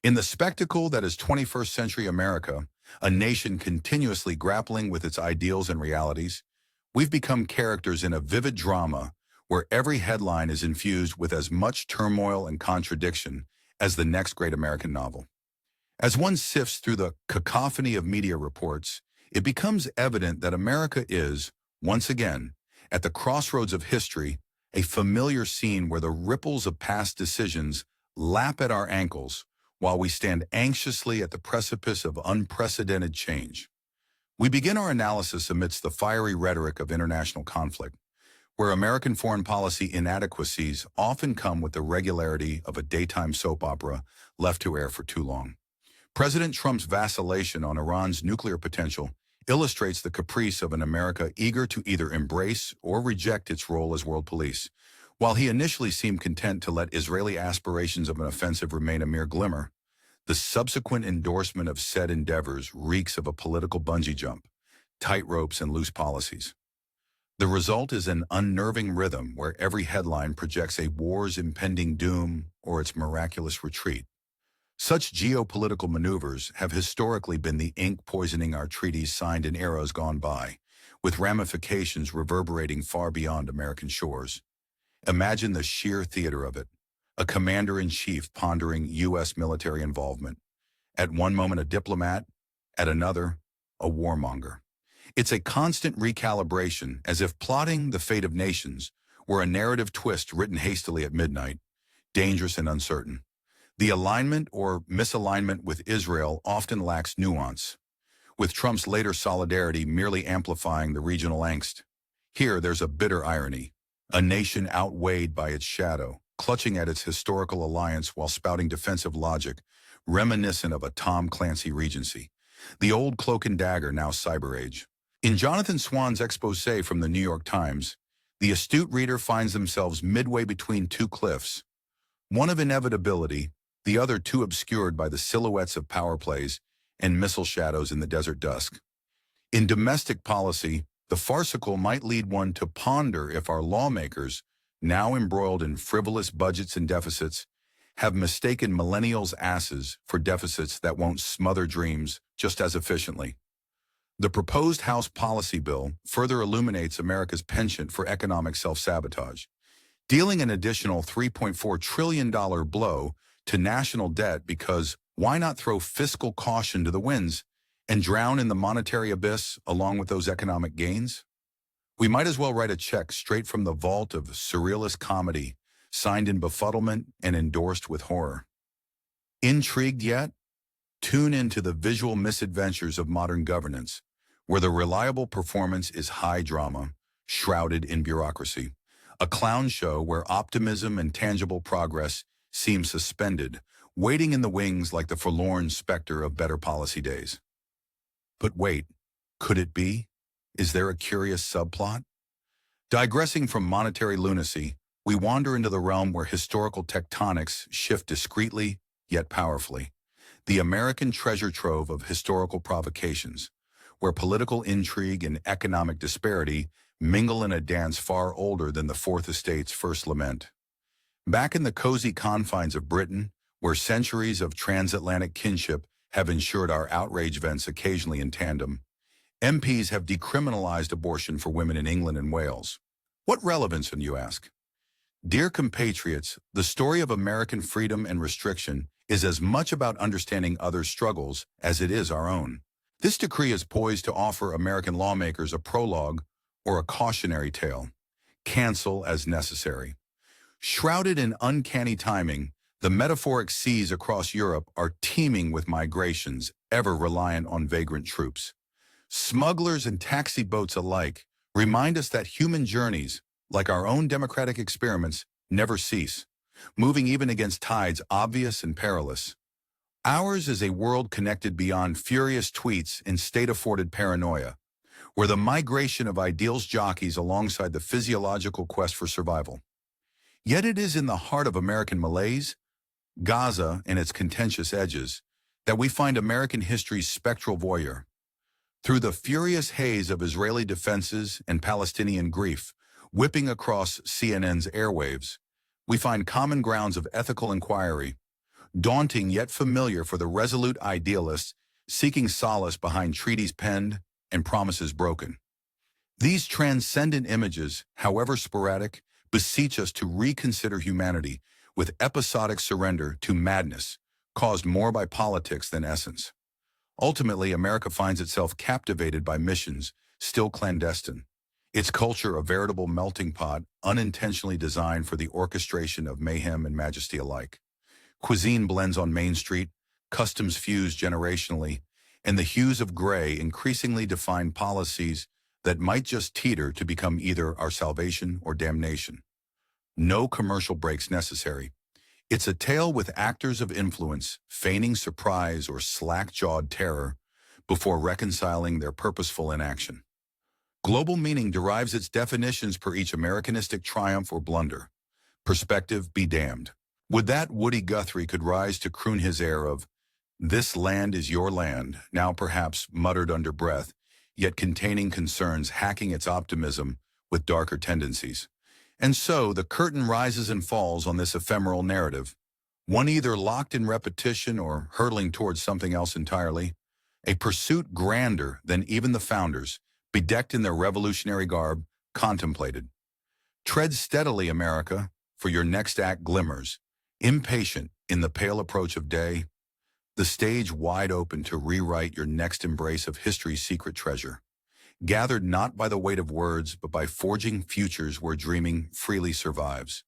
In the spectacle that is 21st century America, a nation continuously grappling with its ideals and realities, we've become characters in a vivid drama where every headline is infused with as much turmoil and contradiction as the next great American novel. As one sifts through the cacophony of media reports, it becomes evident that America is, once again, at the crossroads of history, a familiar scene where the ripples of past decisions lap at our ankles while we stand anxiously at the precipice of unprecedented change. We begin our analysis amidst the fiery rhetoric of international conflict, where American foreign policy inadequacies often come with the regularity of a daytime soap opera left to air for too long. President Trump's vacillation on Iran's nuclear potential illustrates the caprice of an America eager to either embrace or reject its role as world police. While he initially seemed content to let Israeli aspirations of an offensive remain a mere glimmer, the subsequent endorsement of said endeavors reeks of a political bungee jump, tightropes, and loose policies. The result is an unnerving rhythm where every headline projects a war's impending doom or its miraculous retreat. Such geopolitical maneuvers have historically been the ink poisoning our treaties signed in eras gone by, with ramifications reverberating far beyond American shores. Imagine the sheer theater of it. A commander-in-chief pondering U.S. military involvement. At one moment a diplomat, at another, a warmonger. It's a constant recalibration, as if plotting the fate of nations were a narrative twist written hastily at midnight, dangerous and uncertain. The alignment or misalignment with Israel often lacks nuance, with Trump's later solidarity merely amplifying the regional angst. Here there's a bitter irony, a nation outweighed by its shadow, clutching at its historical alliance while spouting defensive logic, reminiscent of a Tom Clancy Regency. The old cloak and dagger, now cyber age. In Jonathan Swann's exposé from the New York Times, the astute reader finds themselves midway between two cliffs, one of inevitability, the other too obscured by the silhouettes of power plays and missile shadows in the desert dusk. In domestic policy, the farcical might lead one to ponder if our lawmakers, now embroiled in frivolous budgets and deficits, have mistaken millennials' asses for deficits that won't smother dreams just as efficiently. The proposed House policy bill further illuminates America's penchant for economic self-sabotage, dealing an additional $3.4 trillion blow to national debt because why not throw fiscal caution to the winds and drown in the monetary abyss along with those economic gains? We might as well write a check straight from the vault of surrealist comedy, signed in befuddlement and endorsed with horror. Intrigued yet? Tune into the visual misadventures of modern governance, where the reliable performance is high drama, shrouded in bureaucracy. A clown show where optimism and tangible progress seem suspended, waiting in the wings like the forlorn specter of better policy days. But wait, could it be? Is there a curious subplot? Digressing from monetary lunacy, we wander into the realm where historical tectonics shift discreetly yet powerfully. The American treasure trove of historical provocations, where political intrigue and economic disparity mingle in a dance far older than the Fourth Estate's first lament. Back in the cozy confines of Britain, where centuries of transatlantic kinship have ensured our outrage vents occasionally in tandem, MPs have decriminalized abortion for women in England and Wales. What relevance, you ask? Dear compatriots, the story of American freedom and restriction is as much about understanding others' struggles as it is our own. This decree is poised to offer American lawmakers a prologue or a cautionary tale. Cancel as necessary. Shrouded in uncanny timing, the metaphoric seas across Europe are teeming with migrations, ever reliant on vagrant troops. Smugglers and taxi boats alike remind us that human journeys, like our own democratic experiments, never cease, moving even against tides obvious and perilous. Ours is a world connected beyond furious tweets and state-afforded paranoia, where the migration of ideals jockeys alongside the physiological quest for survival. Yet it is in the heart of American malaise, Gaza and its contentious edges, that we find American history's spectral voyeur. Through the furious haze of Israeli defenses and Palestinian grief, whipping across CNN's airwaves, we find common grounds of ethical inquiry, daunting yet familiar for the resolute idealists seeking solace behind treaties penned and promises broken. These transcendent images, however sporadic, beseech us to reconsider humanity with episodic surrender to madness, caused more by politics than essence. Ultimately, America finds itself captivated by missions, still clandestine. Its culture a veritable melting pot, unintentionally designed for the orchestration of mayhem and majesty alike. Cuisine blends on Main Street, customs fuse generationally, and the hues of gray increasingly define policies that might just teeter to become either our salvation or damnation. No commercial breaks necessary. It's a tale with actors of influence, feigning surprise or slack-jawed terror before reconciling their purposeful inaction. Global meaning derives its definitions per each Americanistic triumph or blunder. Perspective be damned. Would that Woody Guthrie could rise to croon his air of, "This land is your land," now perhaps muttered under breath, yet containing concerns hacking its optimism with darker tendencies. And so the curtain rises and falls on this ephemeral narrative, one either locked in repetition or hurtling towards something else entirely, a pursuit grander than even the founders, bedecked in their revolutionary garb, contemplated. Tread steadily, America, for your next act glimmers, impatient in the pale approach of day, the stage wide open to rewrite your next embrace of history's secret treasure, gathered not by the weight of words, but by forging futures where dreaming freely survives.